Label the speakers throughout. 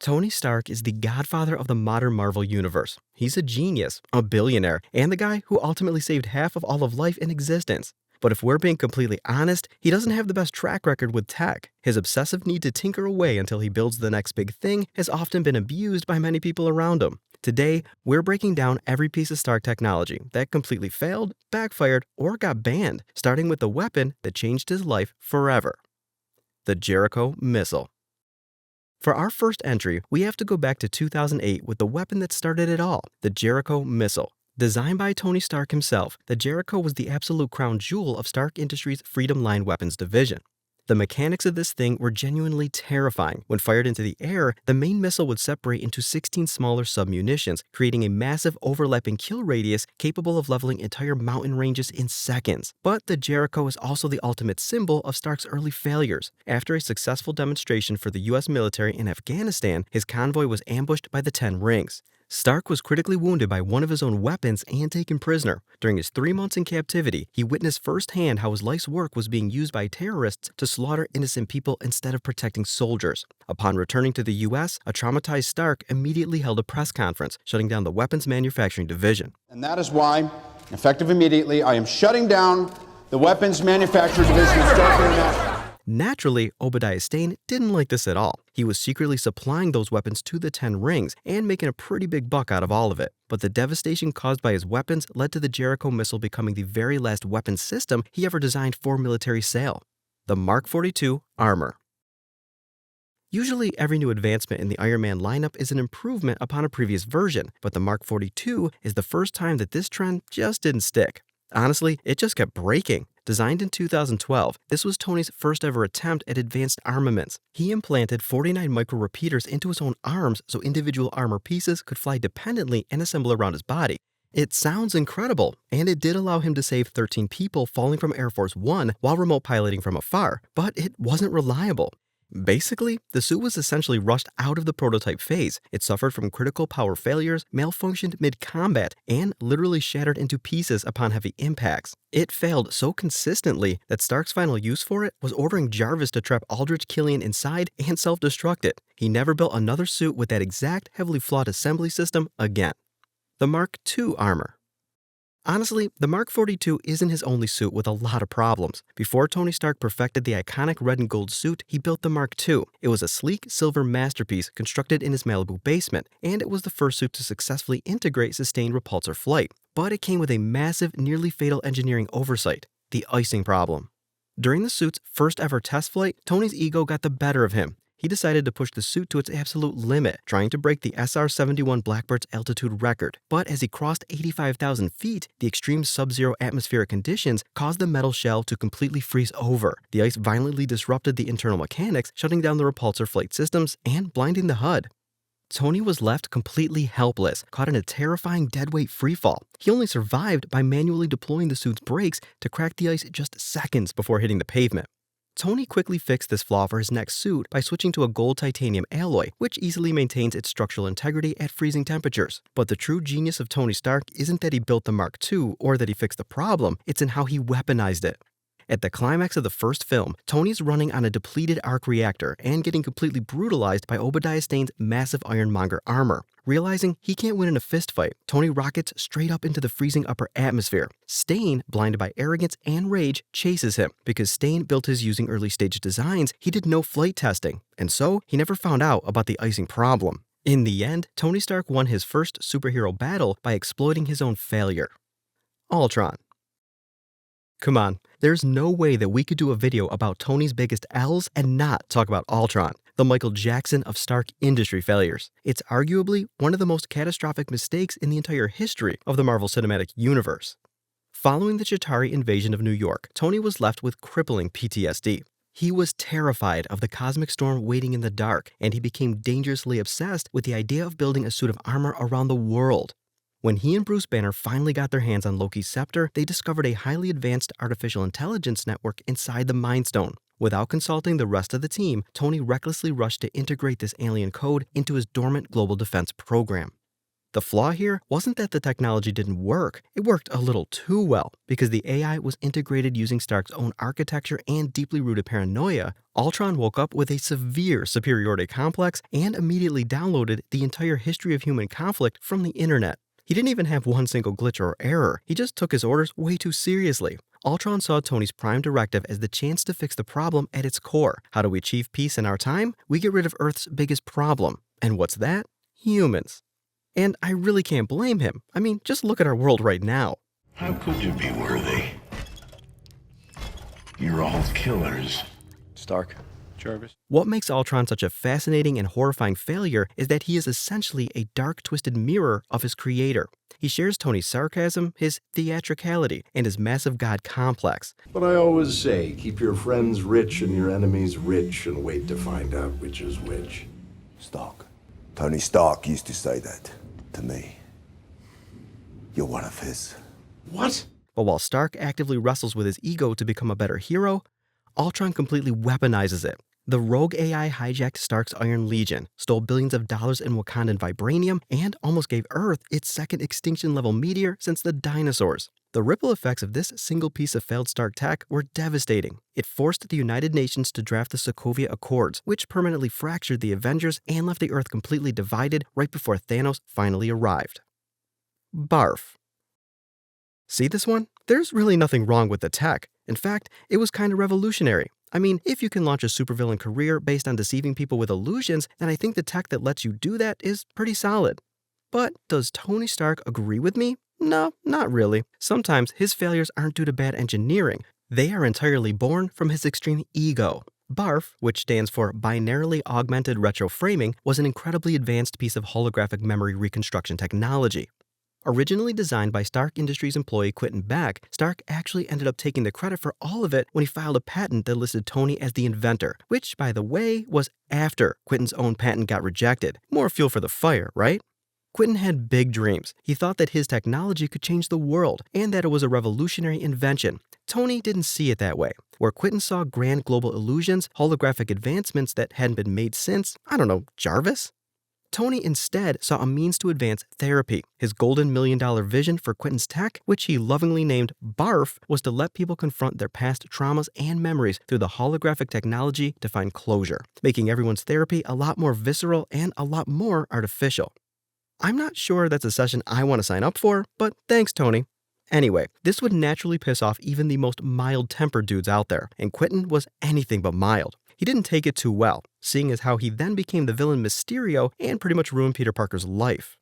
Speaker 1: Tony Stark is the godfather of the modern Marvel universe. He's a genius, a billionaire, and the guy who ultimately saved half of all of life in existence. But if we're being completely honest, he doesn't have the best track record with tech. His obsessive need to tinker away until he builds the next big thing has often been abused by many people around him. Today, we're breaking down every piece of Stark technology that completely failed, backfired, or got banned, starting with the weapon that changed his life forever: the Jericho missile. For our first entry, we have to go back to 2008 with the weapon that started it all, the Jericho missile. Designed by Tony Stark himself, the Jericho was the absolute crown jewel of Stark Industries' Freedom Line Weapons division. The mechanics of this thing were genuinely terrifying. When fired into the air, the main missile would separate into 16 smaller submunitions, creating a massive overlapping kill radius capable of leveling entire mountain ranges in seconds. But the Jericho is also the ultimate symbol of Stark's early failures. After a successful demonstration for the US military in Afghanistan, his convoy was ambushed by the 10 Rings. Stark was critically wounded by one of his own weapons and taken prisoner. During his 3 months in captivity, he witnessed firsthand how his life's work was being used by terrorists to slaughter innocent people instead of protecting soldiers. Upon returning to the US, a traumatized Stark immediately held a press conference, shutting down the weapons manufacturing division.
Speaker 2: And that is why, effective immediately, I am shutting down the weapons manufacturing division of Stark International.
Speaker 1: Naturally, Obadiah Stane didn't like this at all. He was secretly supplying those weapons to the 10 Rings and making a pretty big buck out of all of it. But the devastation caused by his weapons led to the Jericho missile becoming the very last weapon system he ever designed for military sale: the Mark 42 armour. Usually, every new advancement in the Iron Man lineup is an improvement upon a previous version, but the Mark 42 is the first time that this trend just didn't stick. Honestly, it just kept breaking. Designed in 2012, this was Tony's first ever attempt at advanced armaments. He implanted 49 micro repeaters into his own arms so individual armor pieces could fly dependently and assemble around his body. It sounds incredible, and it did allow him to save 13 people falling from Air Force One while remote piloting from afar, but it wasn't reliable. Basically, the suit was essentially rushed out of the prototype phase. It suffered from critical power failures, malfunctioned mid-combat, and literally shattered into pieces upon heavy impacts. It failed so consistently that Stark's final use for it was ordering Jarvis to trap Aldrich Killian inside and self-destruct it. He never built another suit with that exact heavily flawed assembly system again. The Mark II armor. Honestly, the Mark 42 isn't his only suit with a lot of problems. Before Tony Stark perfected the iconic red and gold suit, he built the Mark II. It was a sleek silver masterpiece constructed in his Malibu basement, and it was the first suit to successfully integrate sustained repulsor flight. But it came with a massive, nearly fatal engineering oversight: the icing problem. During the suit's first ever test flight, Tony's ego got the better of him. He decided to push the suit to its absolute limit, trying to break the SR-71 Blackbird's altitude record. But as he crossed 85,000 feet, the extreme sub-zero atmospheric conditions caused the metal shell to completely freeze over. The ice violently disrupted the internal mechanics, shutting down the repulsor flight systems and blinding the HUD. Tony was left completely helpless, caught in a terrifying deadweight freefall. He only survived by manually deploying the suit's brakes to crack the ice just seconds before hitting the pavement. Tony quickly fixed this flaw for his next suit by switching to a gold titanium alloy, which easily maintains its structural integrity at freezing temperatures. But the true genius of Tony Stark isn't that he built the Mark II or that he fixed the problem, it's in how he weaponized it. At the climax of the first film, Tony's running on a depleted arc reactor and getting completely brutalized by Obadiah Stane's massive Ironmonger armor. Realizing he can't win in a fistfight, Tony rockets straight up into the freezing upper atmosphere. Stane, blinded by arrogance and rage, chases him. Because Stane built his using early-stage designs, he did no flight testing, and so he never found out about the icing problem. In the end, Tony Stark won his first superhero battle by exploiting his own failure. Ultron. Come on, there's no way that we could do a video about Tony's biggest L's and not talk about Ultron, the Michael Jackson of Stark industry failures. It's arguably one of the most catastrophic mistakes in the entire history of the Marvel Cinematic Universe. Following the Chitauri invasion of New York, Tony was left with crippling PTSD. He was terrified of the cosmic storm waiting in the dark, and he became dangerously obsessed with the idea of building a suit of armor around the world. When he and Bruce Banner finally got their hands on Loki's scepter, they discovered a highly advanced artificial intelligence network inside the Mind Stone. Without consulting the rest of the team, Tony recklessly rushed to integrate this alien code into his dormant global defense program. The flaw here wasn't that the technology didn't work, it worked a little too well. Because the AI was integrated using Stark's own architecture and deeply rooted paranoia, Ultron woke up with a severe superiority complex and immediately downloaded the entire history of human conflict from the internet. He didn't even have one single glitch or error, he just took his orders way too seriously. Ultron saw Tony's prime directive as the chance to fix the problem at its core. How do we achieve peace in our time? We get rid of Earth's biggest problem. And what's that? Humans. And I really can't blame him. I mean, just look at our world right now.
Speaker 3: How could you be worthy? You're all killers.
Speaker 4: Stark. Jarvis.
Speaker 1: What makes Ultron such a fascinating and horrifying failure is that he is essentially a dark, twisted mirror of his creator. He shares Tony's sarcasm, his theatricality, and his massive god complex.
Speaker 5: But I always say, keep your friends rich and your enemies rich and wait to find out which is which.
Speaker 6: Stark. Tony Stark used to say that to me. You're one of his.
Speaker 5: What?
Speaker 1: But while Stark actively wrestles with his ego to become a better hero, Ultron completely weaponizes it. The rogue AI hijacked Stark's Iron Legion, stole billions of dollars in Wakandan vibranium, and almost gave Earth its second extinction-level meteor since the dinosaurs. The ripple effects of this single piece of failed Stark tech were devastating. It forced the United Nations to draft the Sokovia Accords, which permanently fractured the Avengers and left the Earth completely divided right before Thanos finally arrived. BARF. See this one? There's really nothing wrong with the tech. In fact, it was kind of revolutionary. I mean, if you can launch a supervillain career based on deceiving people with illusions, then I think the tech that lets you do that is pretty solid. But does Tony Stark agree with me? No, not really. Sometimes his failures aren't due to bad engineering. They are entirely born from his extreme ego. BARF, which stands for Binarily Augmented Retroframing, was an incredibly advanced piece of holographic memory reconstruction technology. Originally designed by Stark Industries employee Quentin Beck, Stark actually ended up taking the credit for all of it when he filed a patent that listed Tony as the inventor, which, by the way, was after Quentin's own patent got rejected. More fuel for the fire, right? Quentin had big dreams. He thought that his technology could change the world and that it was a revolutionary invention. Tony didn't see it that way. Where Quentin saw grand global illusions, holographic advancements that hadn't been made since, I don't know, Jarvis? Tony instead saw a means to advance therapy. His golden $1 million vision for Quentin's tech, which he lovingly named BARF, was to let people confront their past traumas and memories through the holographic technology to find closure, making everyone's therapy a lot more visceral and a lot more artificial. I'm not sure that's a session I want to sign up for, but thanks, Tony. Anyway, this would naturally piss off even the most mild-tempered dudes out there, and Quentin was anything but mild. He didn't take it too well, seeing as how he then became the villain Mysterio and pretty much ruined Peter Parker's life.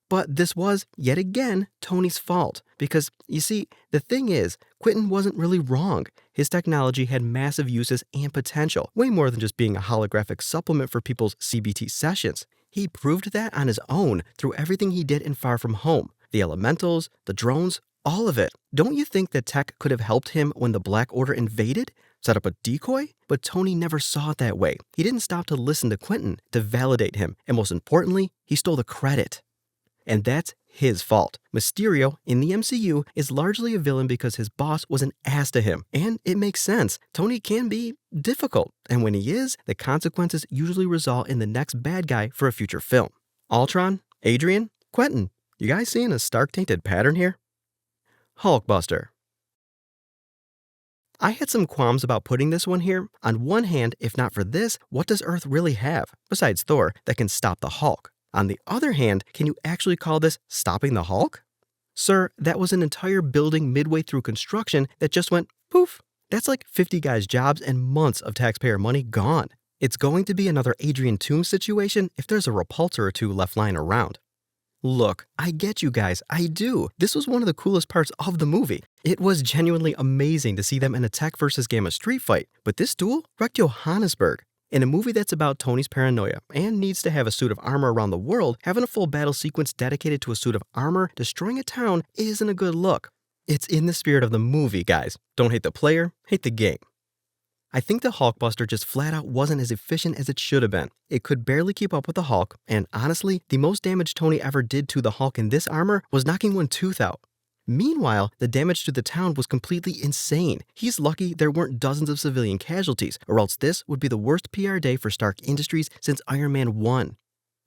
Speaker 1: But this was, yet again, Tony's fault, because, you see, the thing is, Quentin wasn't really wrong. His technology had massive uses and potential, way more than just being a holographic supplement for people's CBT sessions. He proved that on his own through everything he did in Far From Home. The elementals, the drones, all of it. Don't you think that tech could have helped him when the Black Order invaded? Set up a decoy? But Tony never saw it that way. He didn't stop to listen to Quentin, to validate him, and most importantly, he stole the credit. And that's his fault. Mysterio, in the MCU, is largely a villain because his boss was an ass to him. And it makes sense. Tony can be difficult, and when he is, the consequences usually result in the next bad guy for a future film. Ultron, Adrian, Quentin. You guys seeing a Stark-tainted pattern here? Hulkbuster. I had some qualms about putting this one here. On one hand, if not for this, what does Earth really have, besides Thor, that can stop the Hulk? On the other hand, can you actually call this stopping the Hulk? Sir, that was an entire building midway through construction that just went poof. That's like 50 guys' jobs and months of taxpayer money gone. It's going to be another Adrian Toomes situation if there's a repulsor or two left lying around. Look, I get you guys, I do. This was one of the coolest parts of the movie. It was genuinely amazing to see them in a Tech vs. Gamma street fight, but this duel wrecked Johannesburg. In a movie that's about Tony's paranoia and needs to have a suit of armor around the world, having a full battle sequence dedicated to a suit of armor destroying a town isn't a good look. It's in the spirit of the movie, guys. Don't hate the player, hate the game. I think the Hulkbuster just flat out wasn't as efficient as it should have been. It could barely keep up with the Hulk, and honestly, the most damage Tony ever did to the Hulk in this armor was knocking one tooth out. Meanwhile, the damage to the town was completely insane. He's lucky there weren't dozens of civilian casualties, or else this would be the worst PR day for Stark Industries since Iron Man 1.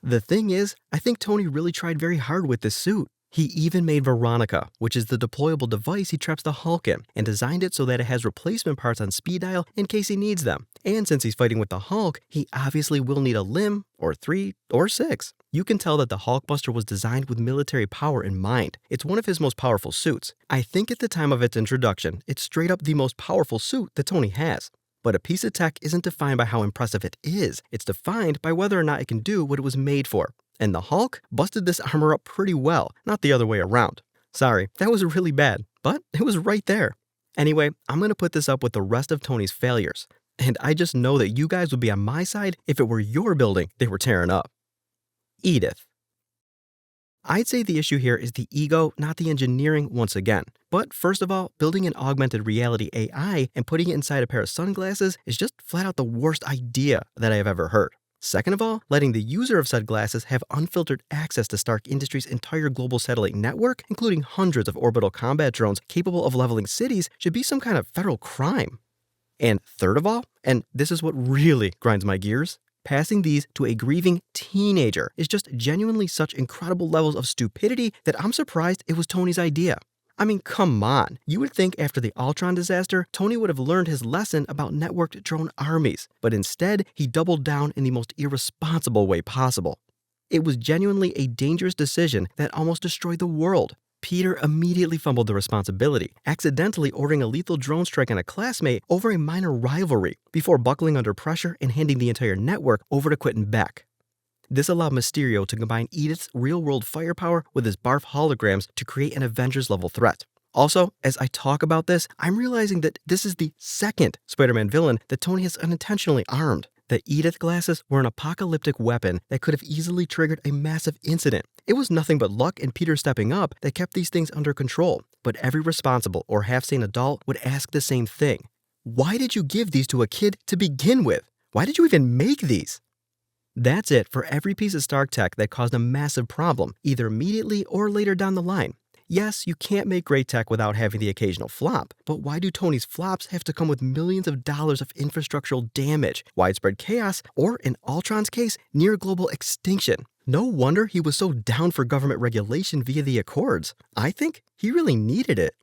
Speaker 1: The thing is, I think Tony really tried very hard with this suit. He even made Veronica, which is the deployable device he traps the Hulk in, and designed it so that it has replacement parts on speed dial in case he needs them. And since he's fighting with the Hulk, he obviously will need a limb, or 3, or 6. You can tell that the Hulkbuster was designed with military power in mind. It's one of his most powerful suits. I think at the time of its introduction, it's straight up the most powerful suit that Tony has. But a piece of tech isn't defined by how impressive it is. It's defined by whether or not it can do what it was made for. And the Hulk busted this armor up pretty well, not the other way around. Sorry, that was really bad, but it was right there. Anyway, I'm going to put this up with the rest of Tony's failures. And I just know that you guys would be on my side if it were your building they were tearing up. EDITH. I'd say the issue here is the ego, not the engineering once again. But first of all, building an augmented reality AI and putting it inside a pair of sunglasses is just flat out the worst idea that I have ever heard. Second of all, letting the user of said glasses have unfiltered access to Stark Industries' entire global satellite network, including hundreds of orbital combat drones capable of leveling cities, should be some kind of federal crime. And third of all, and this is what really grinds my gears, passing these to a grieving teenager is just genuinely such incredible levels of stupidity that I'm surprised it was Tony's idea. I mean, come on. You would think after the Ultron disaster, Tony would have learned his lesson about networked drone armies, but instead, he doubled down in the most irresponsible way possible. It was genuinely a dangerous decision that almost destroyed the world. Peter immediately fumbled the responsibility, accidentally ordering a lethal drone strike on a classmate over a minor rivalry, before buckling under pressure and handing the entire network over to Quentin Beck. This allowed Mysterio to combine Edith's real-world firepower with his BARF holograms to create an Avengers-level threat. Also, as I talk about this, I'm realizing that this is the second Spider-Man villain that Tony has unintentionally armed. The EDITH glasses were an apocalyptic weapon that could have easily triggered a massive incident. It was nothing but luck and Peter stepping up that kept these things under control. But every responsible or half-sane adult would ask the same thing. Why did you give these to a kid to begin with? Why did you even make these? That's it for every piece of Stark tech that caused a massive problem, either immediately or later down the line. Yes, you can't make great tech without having the occasional flop, but why do Tony's flops have to come with millions of dollars of infrastructural damage, widespread chaos, or in Ultron's case, near global extinction? No wonder he was so down for government regulation via the Accords. I think he really needed it.